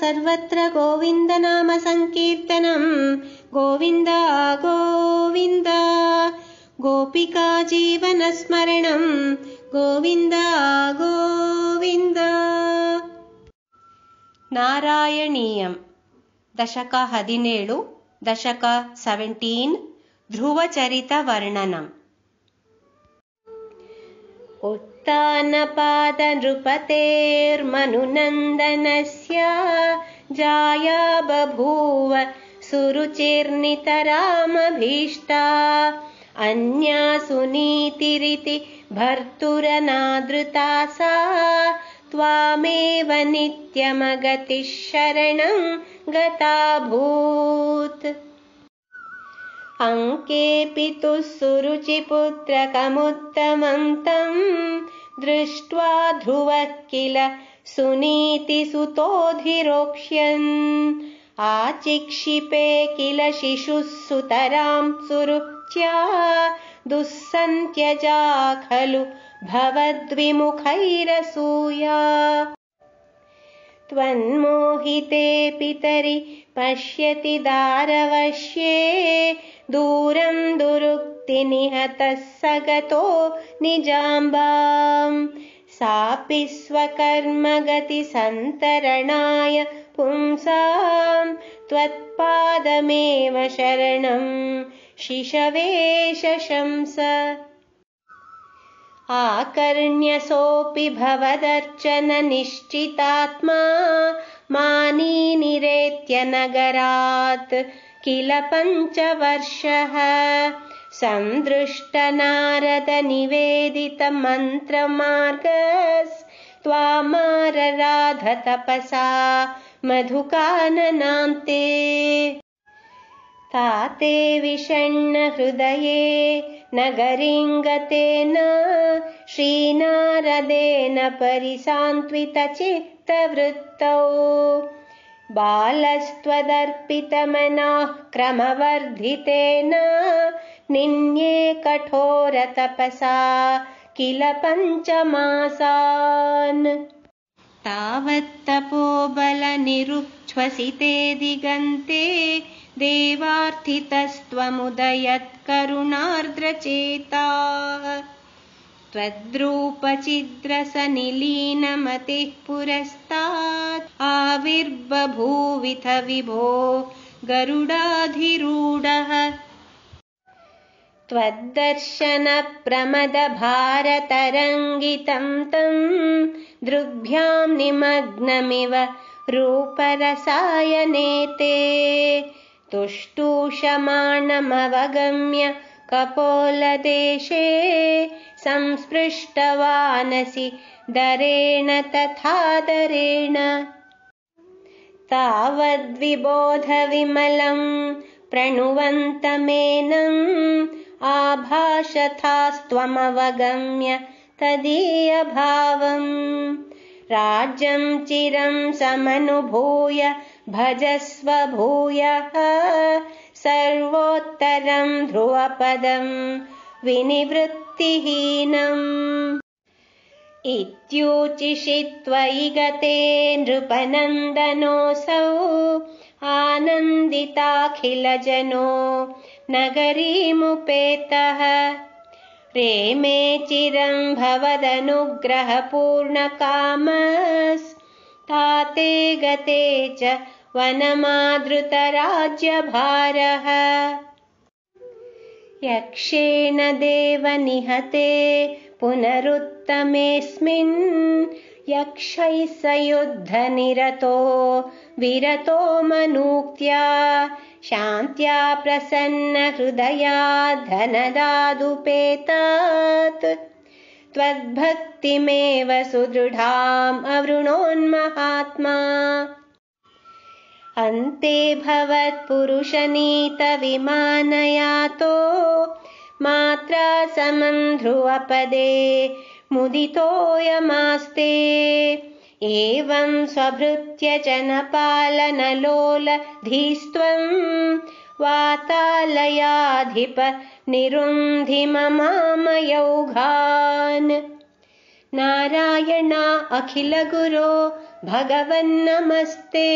सर्वत्र गोविन्दनाम सङ्कीर्तनं गोविन्द गोविन्द गोपिका जीवनस्मरणं गोविन्द गोविन्द नारायणीयं दशक 17 दशक 17 ध्रुवचरितवर्णनम् उत्तानपादनृपतेर्मनुनन्दनस्य जाया बभूव सुरुचिर्नितरामभीष्टा अन्या सुनीतिरिति भर्तुरनादृता सा त्वामेव नित्यमगतिः शरणं गताभूत् अङ्केऽपितुः सुरुचिपुत्रकमुत्तमं तं दृष्ट्वा ध्रुवः किल सुनीतिसुतोऽधिरोक्ष्यन् आचिक्षिपे किल शिशुः सुतरां सुरुच्या दुःसन्त्यजा खलु भवद्विमुखैरसूया त्वन्मोहिते पितरि पश्यति दारवश्ये दूरं दुरुक्तिनिहतः सगतो निजाम्बाम् सापि स्वकर्मगतिसन्तरणाय पुंसां त्वत्पादमेव शरणं शिशवे शशंस आकर्ण्यसोऽपि भवदर्चननिश्चितात्मा मानी निरेत्य नगरात् किल 5 वर्षः सन्दृष्टनारदनिवेदितमन्त्रमार्गस्त्वामारराध तपसा मधुकाननान्ते ताते विषण्णहृदये नगरीङ्गतेन श्रीनारदेन परिसान्त्वितचित्तवृत्तौ बालस्त्वदर्पितमनाः क्रमवर्धितेन निन्ये कठोरतपसा किल 5 मासान् तावत्तपोबलनिरुच्छ्वसिते दिगन्ते देवार्थितस्त्वमुदयत्करुणार्द्रचेताः त्वद्रूपचिद्रसनिलीनमतिः पुरस्तात् आविर्बभूविथ विभो गरुडाधिरूढः त्वद्दर्शनप्रमदभारतरङ्गितं तं दृग्भ्यां निमग्नमिव रूपरसायनेते तुष्टूषमाणमवगम्य कपोलदेशे संस्पृष्टवानसि दरेण तथा दरेण तावद्विबोधविमलं प्रणुवन्तमेनम् आभाषथास्त्वमवगम्य तदीयभावम् राज्यं चिरं समनुभूय भजस्व भूयः सर्वोत्तरं ध्रुवपदं विनिवृत्तिहीनम् इत्यूचिषि त्वयि गते नृपनन्दनोऽसौ आनन्दिताखिलजनो नगरीमुपेतः रेमे चिरं भवदनुग्रहपूर्णकामस्ताते गते च वनमादृतराज्यभारः यक्षेण देव निहते पुनरुत्तमेऽस्मिन् यक्षैः स युद्धनिरतो विरतो मनुक्त्या शान्त्या प्रसन्नहृदया धनदादुपेतात् त्वद्भक्तिमेव सुदृढाम् अवृणोन्महात्मा अन्ते भवत्पुरुषनीतविमानयातो मात्रा समं ध्रुवपदे मुदितोऽयमास्ते एवं स्वभृत्य जनपालनलोलधीस्त्वं वातालयाधिप निरुन्धिममामयौघान् नारायणा अखिलगुरो भगवन्नमस्ते।